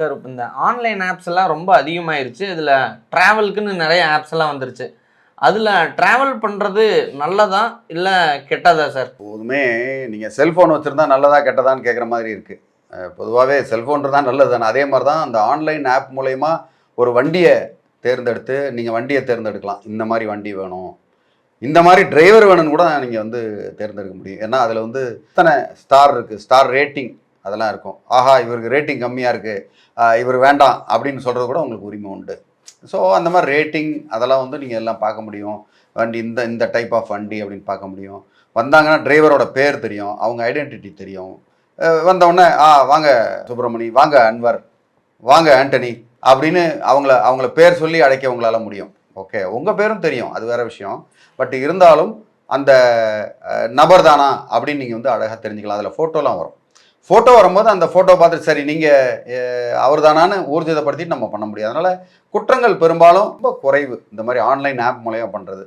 Sir இந்த online apps எல்லாம் ரொம்ப அதிகமாயிருச்சு. இதில் ட்ராவலுக்குன்னு நிறைய ஆப்ஸ் எல்லாம் வந்துருச்சு. அதில் ட்ராவல் பண்ணுறது நல்லதா இல்லை கெட்டதா சார்? எப்போதுமே நீங்கள் செல்ஃபோன் வச்சுருந்தா நல்லதா கெட்டதான்னு கேட்குற மாதிரி இருக்குது. பொதுவாகவே செல்ஃபோன்றது தான் நல்லது தானே. அதே மாதிரி தான் அந்த ஆன்லைன் ஆப் மூலயமா ஒரு வண்டியை தேர்ந்தெடுத்து நீங்கள் வண்டியை தேர்ந்தெடுக்கலாம். இந்த மாதிரி வண்டி வேணும், இந்த மாதிரி டிரைவர் வேணும்னு கூட நீங்கள் வந்து தேர்ந்தெடுக்க முடியும். ஏன்னா அதில் வந்து இத்தனை ஸ்டார் இருக்குது, ஸ்டார் ரேட்டிங் அதெல்லாம் இருக்கும். ஆஹா இவருக்கு ரேட்டிங் கம்மியாக இருக்குது, இவர் வேண்டாம் அப்படின்னு சொல்கிறது கூட உங்களுக்கு உரிமை உண்டு. ஸோ அந்த மாதிரி ரேட்டிங் அதெல்லாம் வந்து நீங்கள் எல்லாம் பார்க்க முடியும். வண்டி இந்த இந்த டைப் ஆஃப் வண்டி அப்படின்னு பார்க்க முடியும். வந்தாங்கன்னா டிரைவரோட பேர் தெரியும், அவங்க ஐடென்டிட்டி தெரியும். வந்தவுடனே வாங்க சுப்பிரமணி, வாங்க அன்வர், வாங்க ஆண்டனி அப்படின்னு அவங்கள பேர் சொல்லி அழைக்க உங்களால் முடியும். ஓகே, உங்கள் பேரும் தெரியும், அது வேறு விஷயம். பட் இருந்தாலும் அந்த நபர் தானா அப்படின்னு நீங்கள் வந்து அழகாக தெரிஞ்சுக்கலாம். அதில் ஃபோட்டோலாம் வரும். ஃபோட்டோ வரும்போது அந்த ஃபோட்டோ பார்த்துட்டு சரி நீங்கள் அவர் தானான்னு ஊர்ஜிதப்படுத்திட்டு நம்ம பண்ண முடியாது. அதனால் குற்றங்கள் பெரும்பாலும் ரொம்ப குறைவு இந்த மாதிரி ஆன்லைன் ஆப் மூலயமா பண்ணுறது.